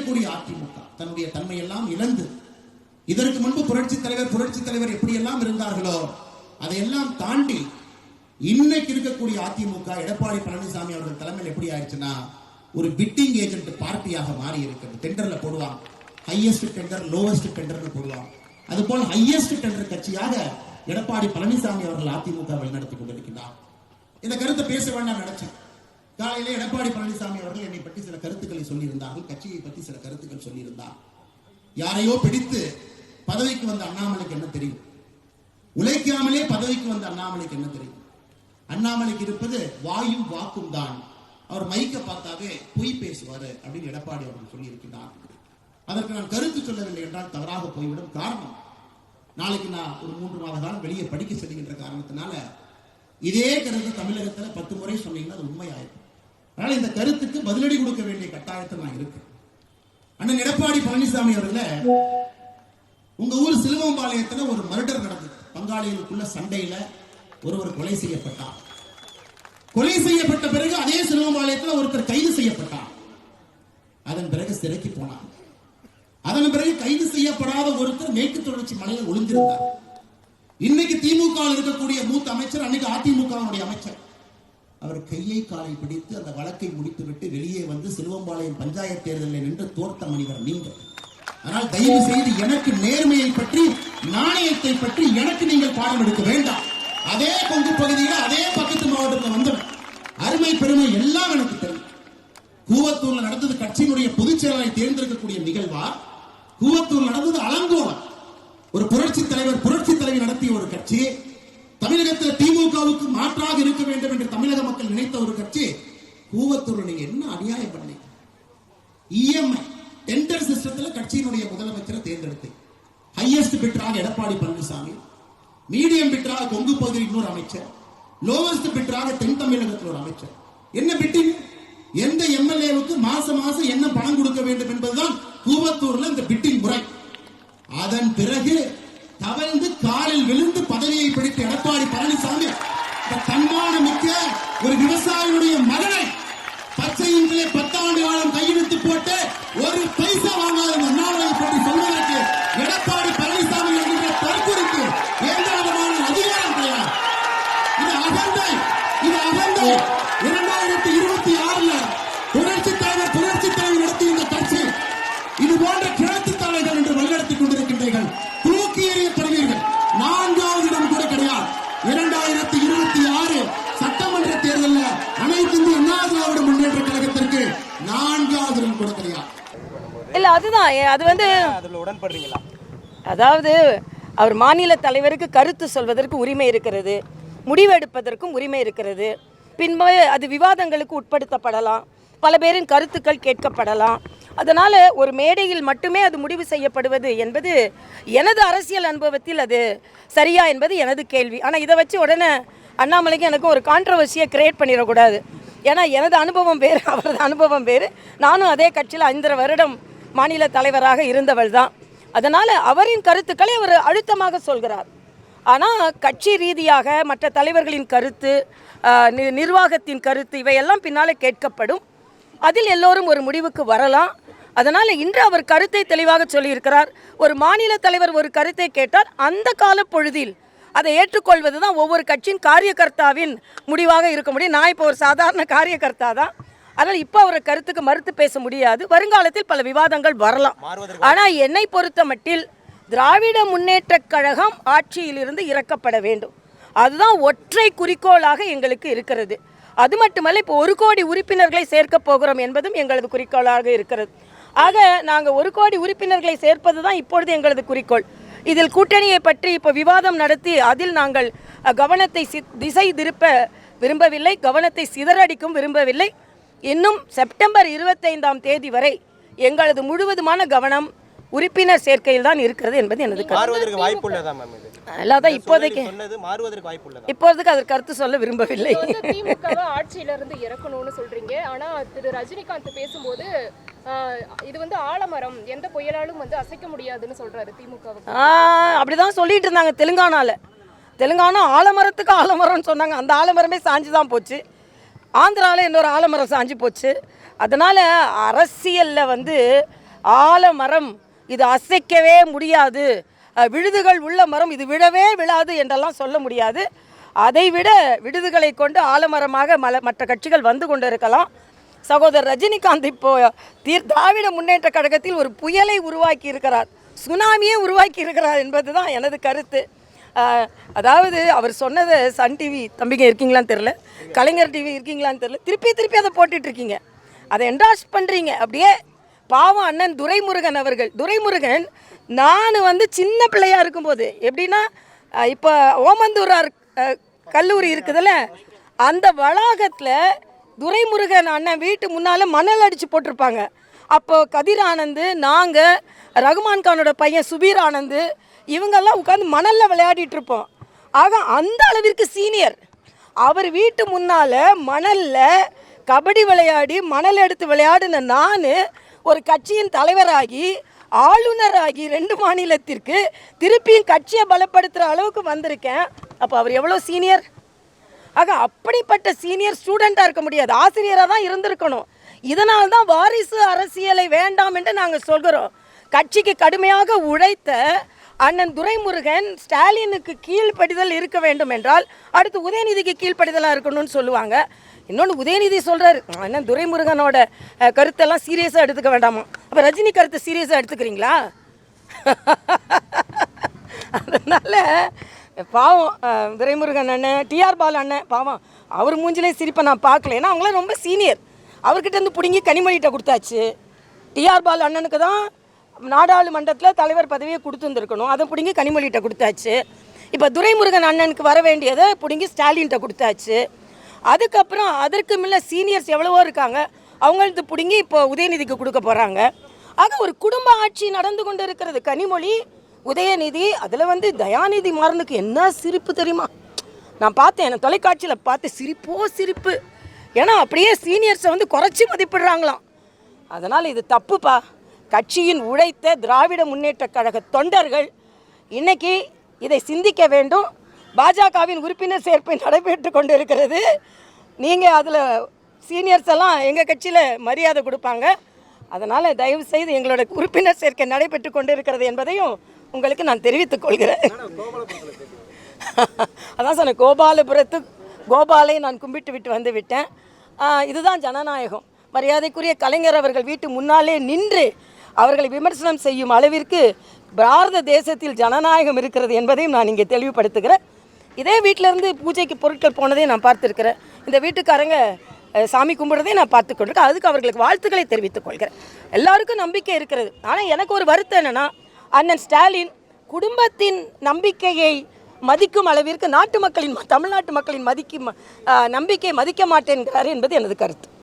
இருக்கக்கூடிய அதிமுக தன்னுடைய தன்மையெல்லாம் இழந்து, இதற்கு முன்பு புரட்சி தலைவர் எப்படியெல்லாம் இருந்தார்களோ அதையெல்லாம் தாண்டி இன்னைக்கு இருக்கக்கூடிய அதிமுக எடப்பாடி பழனிசாமி அவர்கள் தலைமையில் எப்படி ஆயிடுச்சுன்னா ஒரு பிட்டிங் ஏஜென்ட் பார்ட்டியாக மாறி இருக்கிறது. டெண்டர்ல போடுவாங்க, ஹையஸ்ட் டெண்டர் லோவஸ்ட் டெண்டர்னு போடுவாங்க. அதுபோல் ஹையஸ்ட் டெண்டர் கட்சியாக எடப்பாடி பழனிசாமி அவர்கள் அதிமுக வழிநடத்தி கொண்டிருக்கிறார். இந்த கருத்தை பேச வேண்டாம் நினைச்சேன். காலையில எடப்பாடி பழனிசாமி அவர்கள் என்னை பற்றி சில கருத்துக்களை சொல்லியிருந்தார்கள், கட்சியை பற்றி சில கருத்துக்கள் சொல்லியிருந்தார். யாரையோ பிடித்து பதவிக்கு வந்த அண்ணாமலைக்கு என்ன தெரியும்? உழைக்காமலே பதவிக்கு வந்த அண்ணாமலைக்கு என்ன தெரியும்? அண்ணாமலைக்கு இருப்பது வாயும் வாக்கும் தான். அவர் மைக்க பார்த்தாவே பொய் பேசுவாரு அப்படின்னு எடப்பாடி அவர்கள் சொல்லி இருக்கிறார். அதற்கு நான் கருத்து சொல்லவில்லை என்றால் தவறாக போய்விடும். காரணம், நாளைக்கு நான் ஒரு 3 மாத காலம் வெளியே படிக்க செல்கின்ற காரணத்தினால இதே கருத்து தமிழகத்துல 10 முறை சொன்னீங்கன்னா அது உண்மையாயிருக்கும். அதனால இந்த கருத்துக்கு பதிலடி கொடுக்க வேண்டிய கட்டாயத்தில் நான் இருக்கேன். அண்ணன் எடப்பாடி பழனிசாமி அவர்கள, உங்க ஊர் சிலுவம்பாளையத்துல ஒரு மர்டர் நடந்தது. பங்காளிகளுக்குள்ள சண்டையில ஒருவர் கொலை செய்யப்பட்டார். கொலை செய்யப்பட்ட பிறகு அதே சிலுவம்பாளையத்தில் ஒருத்தர் கைது செய்யப்பட்டார். அதன் பிறகு சிறைக்கு போனார். அதன் பிறகு கைது செய்யப்படாத ஒருத்தர் மேற்கு தொடர்ச்சி மலையில் ஒளிந்திருந்தார். இன்னைக்கு திமுக இருக்கக்கூடிய மூத்த அமைச்சர், அன்னைக்கு அதிமுக அமைச்சர், அவர் கையை காலை பிடித்து அந்த வழக்கை முடித்துவிட்டு வெளியே வந்து சிலுவம்பாளையம் பஞ்சாயத்து தேர்தலில் நின்று தோர்த்த மனிதர் நீங்கள். ஆனால் தயவு செய்து எனக்கு நேர்மையை பற்றி, நாணயத்தை பற்றி எனக்கு நீங்கள் பாடம் எடுக்க வேண்டாம். அதே கொங்கு பகுதியில் அதே பக்கத்து மாவட்டத்தில் வந்து அருமை பெருமை எல்லாம் எனக்கு தெரியும். கூவத்தூர்ல நடந்தது கட்சியினுடைய பொதுச் செயலாளரை தேர்ந்தெடுக்கக்கூடிய நிகழ்வா? கூவத்தூர் நடந்தது அலங்கோலம். ஒரு புரட்சி தலைவி நடத்திய ஒரு கட்சி, தமிழகத்தில் திமுகவுக்கு மாற்றாக இருக்க வேண்டும் என்று தமிழக மக்கள் நினைத்த ஒரு கட்சி. கூவத்தூர் நீங்க என்ன அநியாயம் பண்ணீங்க? இஎம்ஐ டெண்டர் சிஸ்டத்தில் கட்சியினுடைய முதலமைச்சரை தேர்ந்தெடுத்து, ஹையஸ்ட் பிட்டராக எடப்பாடி பழனிசாமி, மீடியம் பிட்டராக கொங்கு பகுதியில் இன்னொரு அமைச்சர், லோவஸ்ட் பிட்டராக தென் தமிழகத்தில் ஒரு அமைச்சர். என்ன பிட்டிங்? எந்த எம்எல்ஏவுக்கு மாசம் என்ன பணம் கொடுக்க வேண்டும் என்பதுதான் கூவத்தூர்ல இந்த பிட்டிங் முறை. அதன் பிறகு தவழ்ந்து காலில் விழுந்து பதவியை பிடித்த எடப்பாடி பழனிசாமி தன்மானமிக்க ஒரு விவசாயியுடைய மகனை பச்சையின்களே 10 ஆண்டு காலம் கையெழுத்து போட்டு ஒரு பைசா வாங்காத அண்ணாமலை பற்றி சொல்வதற்கு எடப்பாடி பழனிசாமி என்கின்ற தற்கொலைக்கு எந்த விதமான அதிகாரம் கிடையாது. இது அகந்தை. 2026 புரட்சி தலைவர் நடத்திய இந்த கட்சி இது போன்ற கிழக்கு தலைவர் என்று வழிநடத்திக் கொண்டிருக்கின்றீர்கள். தூக்கி எறியப்படுவீர்கள். 4வது இடம் கூட கிடையாது. 2026 சட்டமன்ற தேர்தலில் அனைத்து இந்திய அண்ணா திராவிட முன்னேற்ற கழகத்திற்கு 4வது இடம் கூட கிடையாது. இல்ல அதுதான் அது வந்து உடன்படுறீங்களா? அதாவது அவர் மாநில தலைவருக்கு கருத்து சொல்வதற்கு உரிமை இருக்கிறது, முடிவெடுப்பதற்கும் உரிமை இருக்கிறது. பின்பு அது விவாதங்களுக்கு உட்படுத்தப்படலாம், பல பேரின் கருத்துக்கள் கேட்கப்படலாம். அதனால் ஒரு மேடையில் மட்டுமே அது முடிவு செய்யப்படுவது என்பது எனது அரசியல் அனுபவத்தில் அது சரியா என்பது எனது கேள்வி. ஆனால் இதை வச்சு உடனே அண்ணாமலைக்கு எனக்கும் ஒரு கான்ட்ரவர்சியை கிரியேட் பண்ணிடக்கூடாது. ஏன்னா எனது அனுபவம் வேறு, அவரது அனுபவம் வேறு. நானும் அதே கட்சியில் 5 வருடம் மாநில தலைவராக இருந்தவள் தான். அதனால் அவரின் கருத்துக்களை அவர் அழுத்தமாக சொல்கிறார். ஆனால் கட்சி ரீதியாக மற்ற தலைவர்களின் கருத்து, நிர்வாகத்தின் கருத்து, இவையெல்லாம் பின்னால் கேட்கப்படும். அதில் எல்லோரும் ஒரு முடிவுக்கு வரலாம். அதனால் இன்று அவர் கருத்தை தெளிவாக சொல்லியிருக்கிறார். ஒரு மாநில தலைவர் ஒரு கருத்தை கேட்டால் அந்த கால பொழுதில் அதை ஏற்றுக்கொள்வது தான் ஒவ்வொரு கட்சியின் காரியகர்த்தாவின் முடிவாக இருக்க முடியும். நான் இப்போ ஒரு சாதாரண காரியகர்த்தா தான். அதனால் இப்போ அவர் கருத்துக்கு மறுத்து பேச முடியாது. வருங்காலத்தில் பல விவாதங்கள் வரலாம். ஆனால் என்னை பொறுத்த மட்டில் திராவிட முன்னேற்ற கழகம் ஆட்சியிலிருந்து இறக்கப்பட வேண்டும். அதுதான் ஒற்றை குறிக்கோளாக எங்களுக்கு இருக்கிறது. அது மட்டுமல்ல, இப்போ 1 கோடி உறுப்பினர்களை சேர்க்க போகிறோம் என்பதும் எங்களது குறிக்கோளாக இருக்கிறது. ஆக நாங்கள் 1 கோடி உறுப்பினர்களை சேர்ப்பது தான் இப்பொழுது எங்களது குறிக்கோள். இதில் கூட்டணியை பற்றி இப்போ விவாதம் நடத்தி அதில் நாங்கள் கவனத்தை திசை திருப்ப விரும்பவில்லை, கவனத்தை சிதறடிக்கும் விரும்பவில்லை. இன்னும் செப்டம்பர் 25ஆம் தேதி வரை எங்களது முழுவதுமான கவனம் உறுப்பினர் சேர்க்கையில் தான் இருக்கிறது என்பது எனது கருத்து. இப்போதைக்கு அதற்கு கருத்து சொல்ல விரும்பவில்லை. திமுக ஆட்சியிலிருந்து இறக்கணும்னு சொல்றீங்க. ஆனா திரு ரஜினிகாந்த் பேசும்போது இது வந்து ஆலமரம், எந்த புயலாலும் வந்து அசைக்க முடியாதுன்னு சொல்றாரு திமுக. அப்படிதான் சொல்லிட்டு இருந்தாங்க தெலுங்கானா ஆலமரத்துக்கு ஆலமரம்னு சொன்னாங்க. அந்த ஆலமரமே சாஞ்சு தான் போச்சு. ஆந்திராவில் இன்னொரு ஆலமரம் சாஞ்சு போச்சு. அதனால் அரசியலில் வந்து ஆலமரம் இது அசைக்கவே முடியாது, விழுதுகள் உள்ள மரம் இது விழவே விழாது என்றெல்லாம் சொல்ல முடியாது. அதைவிட விடுதுகளை கொண்டு ஆலமரமாக மற்ற கட்சிகள் வந்து கொண்டு இருக்கலாம். சகோதரர் ரஜினிகாந்த் இப்போ திராவிட முன்னேற்ற கழகத்தில் ஒரு புயலை உருவாக்கி இருக்கிறார், சுனாமியே உருவாக்கி இருக்கிறார் என்பது தான் எனது கருத்து. அதாவது அவர் சொன்னதை சன் டிவி தம்பிங்க இருக்கீங்களான்னு தெரில, கலைஞர் டிவி இருக்கீங்களான்னு தெரில, திருப்பி அதை போட்டுட்ருக்கீங்க, அதை என்டார்ஸ் பண்ணுறீங்க. அப்படியே பாவம் அண்ணன் துரைமுருகன் அவர்கள். துரைமுருகன் நான் வந்து சின்ன பிள்ளையாக இருக்கும்போது எப்படின்னா, இப்போ ஓமந்தூரார் கல்லூரி இருக்குதுல்ல, அந்த வளாகத்தில் துரைமுருகன் அண்ணன் வீட்டு முன்னால் மணல் அடித்து போட்டிருப்பாங்க. அப்போது கதிர் ஆனந்து, நாங்கள், ரகுமான் கானோட பையன் சுபீர் ஆனந்து, இவங்கெல்லாம் உட்காந்து மணலில் விளையாடிட்டு இருப்போம். ஆக அந்த அளவிற்கு சீனியர். அவர் வீட்டு முன்னால் மணலில் கபடி விளையாடி மணல் எடுத்து விளையாடின நான் ஒரு கட்சியின் தலைவராகி ஆளுநராகி 2 மாநிலத்திற்கு திருப்பியும் கட்சியை பலப்படுத்துகிற அளவுக்கு வந்திருக்கேன். அப்போ அவர் எவ்வளோ சீனியர். ஆக அப்படிப்பட்ட சீனியர் ஸ்டூடெண்ட்டாக இருக்க முடியாது, ஆசிரியராக தான் இருந்திருக்கணும். இதனால் தான் வாரிசு அரசியலை வேண்டாம் என்று நாங்கள் சொல்கிறோம். கட்சிக்கு கடுமையாக உழைத்த அண்ணன் துரைமுருகன் ஸ்டாலினுக்கு கீழ்ப்படிதல் இருக்க வேண்டும் என்றால் அடுத்து உதயநிதிக்கு கீழ்ப்படிதலாக இருக்கணும்னு சொல்லுவாங்க. இன்னொன்று உதயநிதி சொல்கிறார், அண்ணன் துரைமுருகனோட கருத்தெல்லாம் சீரியஸாக எடுத்துக்க வேண்டாமா. அப்போ ரஜினி கருத்தை சீரியஸாக எடுத்துக்கிறீங்களா? அதனால் பாவம் துரைமுருகன் அண்ணன், டிஆர் பால் அண்ணன் பாவம், அவர் மூஞ்சிலே சிரிப்பை நான் பார்க்கல. ஏன்னா அவங்களாம் ரொம்ப சீனியர். அவர்கிட்ட இருந்து பிடுங்கி கனிமொழிகிட்ட கொடுத்தாச்சு. டிஆர் பால் அண்ணனுக்கு தான் நாடாளுமன்றத்தில் தலைவர் பதவியை கொடுத்துருந்துருக்கணும், அதை பிடுங்கி கனிமொழிகிட்ட கொடுத்தாச்சு. இப்போ துரைமுருகன் அண்ணனுக்கு வர வேண்டியதை பிடுங்கி ஸ்டாலின்கிட்ட கொடுத்தாச்சு. அதுக்கப்புறம் அதற்கு முன்ன சீனியர்ஸ் எவ்வளவோ இருக்காங்க, அவங்களுக்கு பிடுங்கி இப்போ உதயநிதிக்கு கொடுக்க போகிறாங்க. ஆக ஒரு குடும்ப ஆட்சி நடந்து கொண்டு இருக்கிறது. கனிமொழி, உதயநிதி, அதில் வந்து தயாநிதி மாறனுக்கு என்ன சிரிப்பு தெரியுமா? நான் பார்த்தேன், எனக்கு தொலைக்காட்சியில் பார்த்து சிரிப்பு. ஏன்னா அப்படியே சீனியர்ஸை வந்து குறைச்சி மதிப்பிடுறாங்களாம். அதனால் இது தப்புப்பா. கட்சியின் உழைத்த திராவிட முன்னேற்ற கழக தொண்டர்கள் இன்னைக்கு இதை சிந்திக்க வேண்டும். பாஜகவின் உறுப்பினர் சேர்ப்பை நடைபெற்று கொண்டு இருக்கிறது. நீங்கள் அதில் சீனியர்ஸ் எல்லாம் எங்கள் கட்சியில் மரியாதை கொடுப்பாங்க. அதனால் தயவு செய்து எங்களோட உறுப்பினர் சேர்க்கை நடைபெற்று கொண்டு இருக்கிறது என்பதையும் உங்களுக்கு நான் தெரிவித்துக் கொள்கிறேன். அதான் சொன்னேன், கோபாலை நான் கும்பிட்டு விட்டு வந்து விட்டேன். இதுதான் ஜனநாயகம். மரியாதைக்குரிய கலைஞர் அவர்கள் வீட்டு முன்னாலே நின்று அவர்களை விமர்சனம் செய்யும் அளவிற்கு பாரத தேசத்தில் ஜனநாயகம் இருக்கிறது என்பதையும் நான் இங்கே தெளிவுபடுத்துகிறேன். இதே வீட்டிலேருந்து பூஜைக்கு பொருட்கள் போனதையும் நான் பார்த்துருக்கிறேன். இந்த வீட்டுக்காரங்க சாமி கும்பிட்றதையும் நான் பார்த்துக்கொண்டிருக்கேன். அதுக்கு அவர்களுக்கு வாழ்த்துக்களை தெரிவித்துக் கொள்கிறேன். எல்லாருக்கும் நம்பிக்கை இருக்கிறது. ஆனால் எனக்கு ஒரு வருத்தம் என்னென்னா, அண்ணன் ஸ்டாலின் குடும்பத்தின் நம்பிக்கையை மதிக்கும் அளவிற்கு தமிழ்நாட்டு மக்களின் நம்பிக்கையை மதிக்க மாட்டேன்கிறார் என்பது எனது கருத்து.